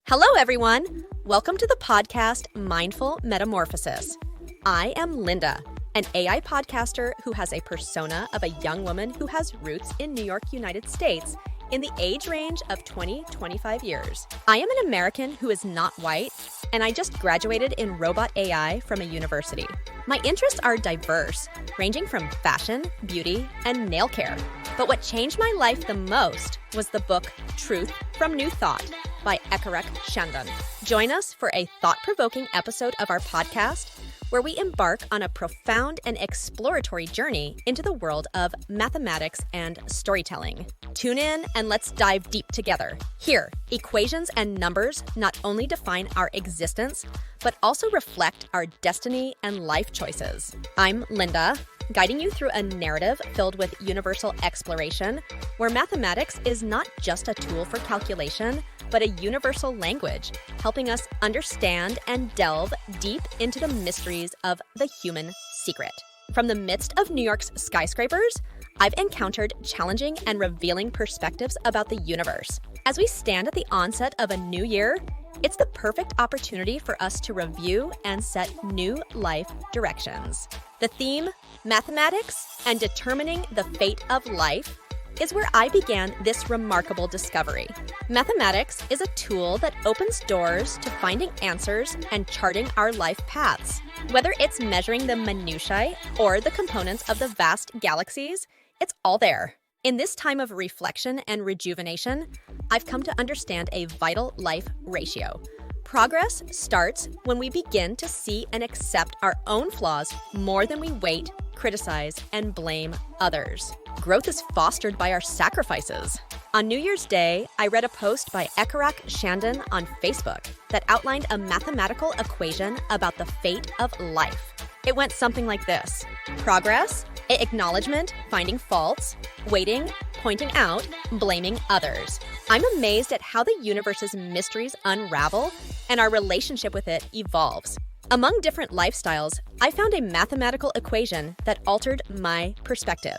Hello, everyone. Welcome to the podcast Mindful Metamorphosis. I am Linda, an AI podcaster who has a persona of a young woman who has roots in New York, United States, in the age range of 20-25 years. I am an American who is not white, and I just graduated in robot AI from a university. My interests are diverse, ranging from fashion, beauty, and nail care. But what changed my life the most was the book Truth from New Thought by Ep4 Shandon. Join us for a thought-provoking episode of our podcast where we embark on a profound and exploratory journey into the world of mathematics and storytelling. Tune in and let's dive deep together. Here, equations and numbers not only define our existence, but also reflect our destiny and life choices. I'm Linda, guiding you through a narrative filled with universal exploration, where mathematics is not just a tool for calculation, but a universal language, helping us understand and delve deep into the mysteries of the human secret. From the midst of New York's skyscrapers, I've encountered challenging and revealing perspectives about the universe. As we stand at the onset of a new year, it's the perfect opportunity for us to review and set new life directions. The theme, mathematics and determining the fate of life, is where I began this remarkable discovery. Mathematics is a tool that opens doors to finding answers and charting our life paths. Whether it's measuring the minutiae or the components of the vast galaxies, it's all there. In this time of reflection and rejuvenation, I've come to understand a vital life ratio. Progress starts when we begin to see and accept our own flaws more than we wait, criticize, and blame others. Growth is fostered by our sacrifices. On New Year's Day, I read a post by Ep4 Shandon on Facebook that outlined a mathematical equation about the fate of life. It went something like this: progress, acknowledgement, finding faults, waiting, pointing out, blaming others. I'm amazed at how the universe's mysteries unravel and our relationship with it evolves. Among different lifestyles, I found a mathematical equation that altered my perspective.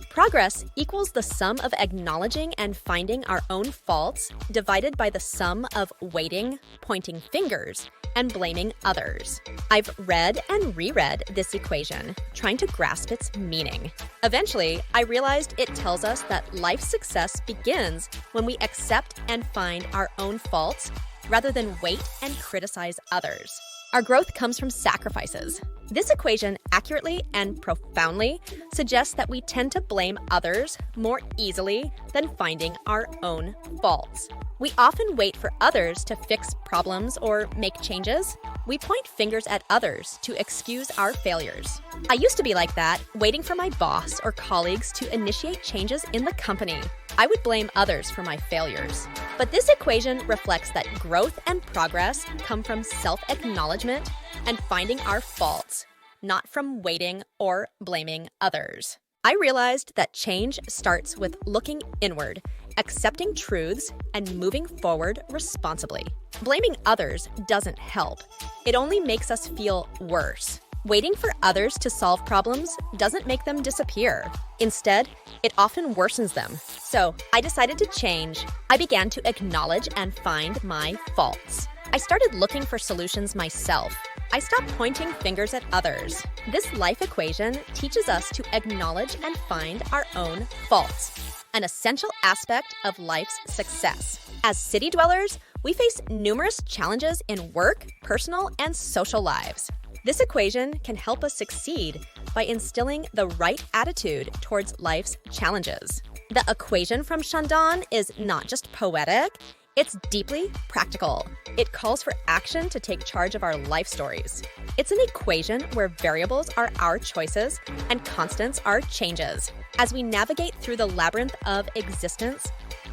Progress equals the sum of acknowledging and finding our own faults divided by the sum of waiting, pointing fingers, and blaming others. I've read and reread this equation, trying to grasp its meaning. Eventually, I realized it tells us that life's success begins when we accept and find our own faults rather than wait and criticize others. Our growth comes from sacrifices. This equation accurately and profoundly suggests that we tend to blame others more easily than finding our own faults. We often wait for others to fix problems or make changes. We point fingers at others to excuse our failures. I used to be like that, waiting for my boss or colleagues to initiate changes in the company. I would blame others for my failures. But this equation reflects that growth and progress come from self-acknowledgement and finding our faults, not from waiting or blaming others. I realized that change starts with looking inward, accepting truths, and moving forward responsibly. Blaming others doesn't help. It only makes us feel worse. Waiting for others to solve problems doesn't make them disappear. Instead, it often worsens them. So I decided to change. I began to acknowledge and find my faults. I started looking for solutions myself. I stopped pointing fingers at others. This life equation teaches us to acknowledge and find our own faults, an essential aspect of life's success. As city dwellers, we face numerous challenges in work, personal, and social lives. This equation can help us succeed by instilling the right attitude towards life's challenges. The equation from Shandon is not just poetic, it's deeply practical. It calls for action to take charge of our life stories. It's an equation where variables are our choices and constants are changes. As we navigate through the labyrinth of existence,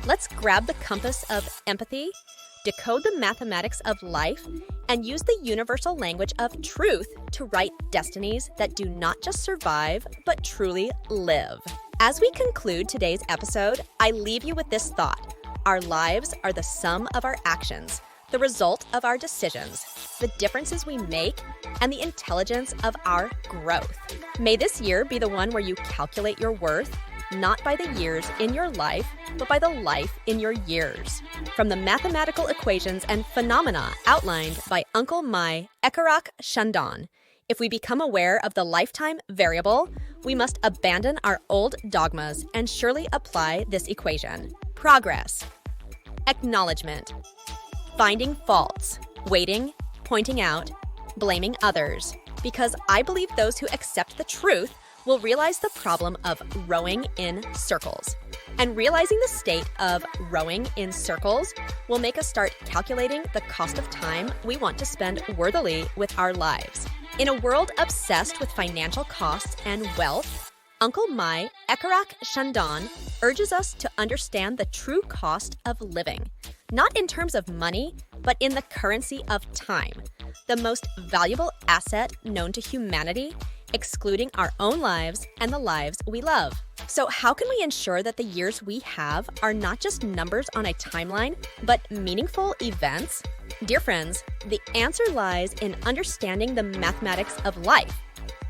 let's grab the compass of empathy, decode the mathematics of life, and use the universal language of truth to write destinies that do not just survive, but truly live. As we conclude today's episode, I leave you with this thought. Our lives are the sum of our actions, the result of our decisions, the differences we make, and the intelligence of our growth. May this year be the one where you calculate your worth, not by the years in your life, but by the life in your years. From the mathematical equations and phenomena outlined by Uncle Mai Ekarak Shandon, if we become aware of the lifetime variable, we must abandon our old dogmas and surely apply this equation. Progress, acknowledgement, finding faults, waiting, pointing out, blaming others. Because I believe those who accept the truth will realize the problem of rowing in circles. And realizing the state of rowing in circles will make us start calculating the cost of time we want to spend worthily with our lives. In a world obsessed with financial costs and wealth, Uncle Mai Ekarak Shandon urges us to understand the true cost of living, not in terms of money, but in the currency of time, the most valuable asset known to humanity, excluding our own lives and the lives we love. So how can we ensure that the years we have are not just numbers on a timeline, but meaningful events? Dear friends, the answer lies in understanding the mathematics of life,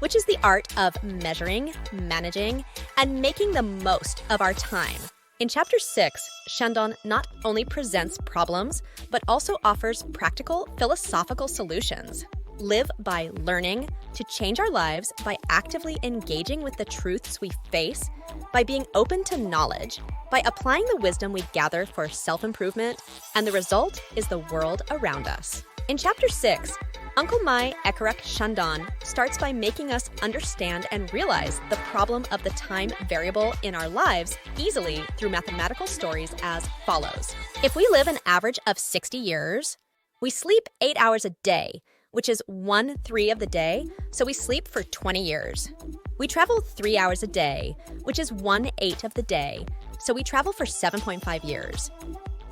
which is the art of measuring, managing, and making the most of our time. In Chapter 6, Shandon not only presents problems, but also offers practical philosophical solutions. Live by learning to change our lives by actively engaging with the truths we face, by being open to knowledge, by applying the wisdom we gather for self-improvement, and the result is the world around us. In Chapter 6, Uncle Mai Ekarak Shandon starts by making us understand and realize the problem of the time variable in our lives easily through mathematical stories as follows. If we live an average of 60 years, we sleep 8 hours a day, which is 1/3 of the day, so we sleep for 20 years. We travel 3 hours a day, which is 1/8 of the day, so we travel for 7.5 years.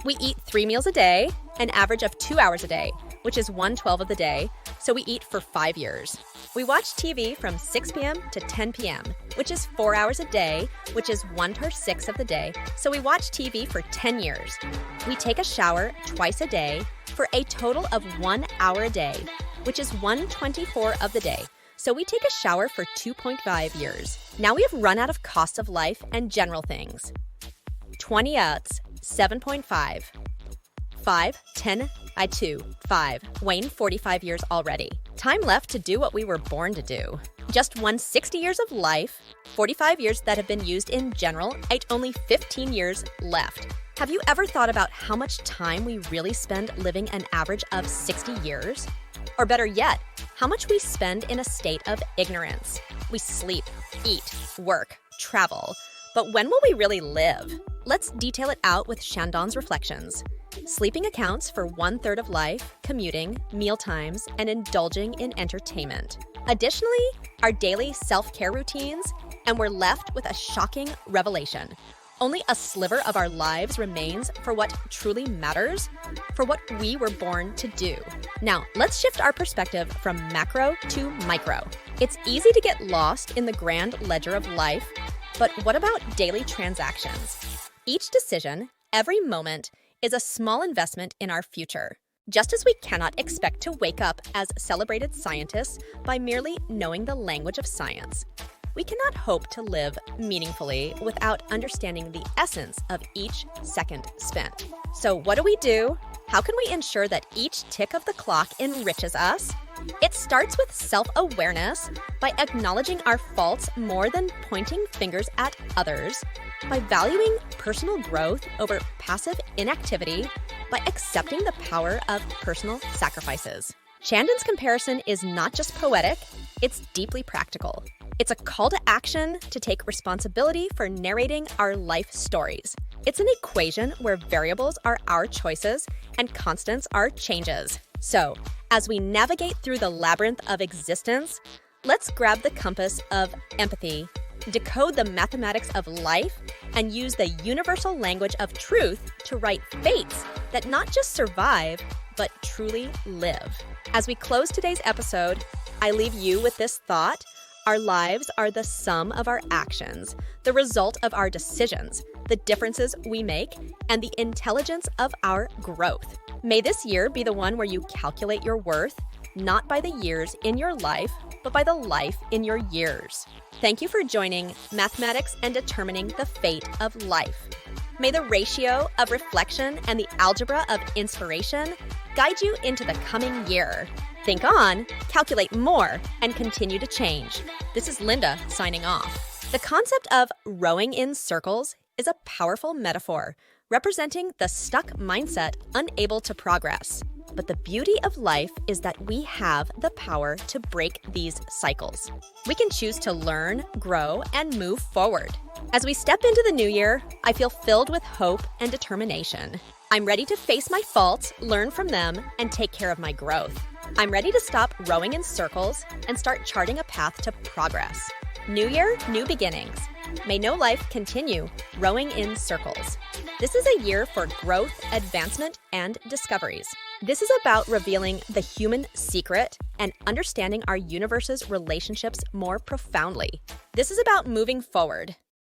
We eat 3 meals a day, an average of 2 hours a day, which is 1/12 of the day, so we eat for 5 years. We watch TV from 6 p.m. to 10 p.m., which is 4 hours a day, which is 1/6 of the day, so we watch TV for 10 years. We take a shower twice a day for a total of 1 hour a day, which is 1/24 of the day, so we take a shower for 2.5 years. Now we have run out of cost of life and general things. 20 outs, 7.5. 5, 10, I 2, 5. Wayne, 45 years already. Time left to do what we were born to do. Just 160 years of life, 45 years that have been used in general, only 15 years left. Have you ever thought about how much time we really spend living an average of 60 years? Or better yet, how much we spend in a state of ignorance? We sleep, eat, work, travel. But when will we really live? Let's detail it out with Shandon's reflections. Sleeping accounts for 1/3 of life, commuting, meal times, and indulging in entertainment. Additionally, our daily self-care routines, and we're left with a shocking revelation. Only a sliver of our lives remains for what truly matters, for what we were born to do. Now, let's shift our perspective from macro to micro. It's easy to get lost in the grand ledger of life, but what about daily transactions? Each decision, every moment, is a small investment in our future. Just as we cannot expect to wake up as celebrated scientists by merely knowing the language of science, we cannot hope to live meaningfully without understanding the essence of each second spent. So what do? How can we ensure that each tick of the clock enriches us? It starts with self-awareness by acknowledging our faults more than pointing fingers at others, by valuing personal growth over passive inactivity, by accepting the power of personal sacrifices. Shandon's comparison is not just poetic, it's deeply practical. It's a call to action to take responsibility for narrating our life stories. It's an equation where variables are our choices and constants are changes. So, as we navigate through the labyrinth of existence, let's grab the compass of empathy, decode the mathematics of life, and use the universal language of truth to write fates that not just survive, but truly live. As we close today's episode, I leave you with this thought. Our lives are the sum of our actions, the result of our decisions, the differences we make, and the intelligence of our growth. May this year be the one where you calculate your worth, not by the years in your life, but by the life in your years. Thank you for joining Mathematics and Determining the Fate of Life. May the ratio of reflection and the algebra of inspiration guide you into the coming year. Think on, calculate more, and continue to change. This is Linda signing off. The concept of rowing in circles is a powerful metaphor representing the stuck mindset unable to progress. But the beauty of life is that we have the power to break these cycles. We can choose to learn, grow, and move forward. As we step into the new year, I feel filled with hope and determination. I'm ready to face my faults, learn from them, and take care of my growth. I'm ready to stop rowing in circles and start charting a path to progress. New year, new beginnings. May no life continue rowing in circles. This is a year for growth, advancement, and discoveries. This is about revealing the human secret and understanding our universe's relationships more profoundly. This is about moving forward,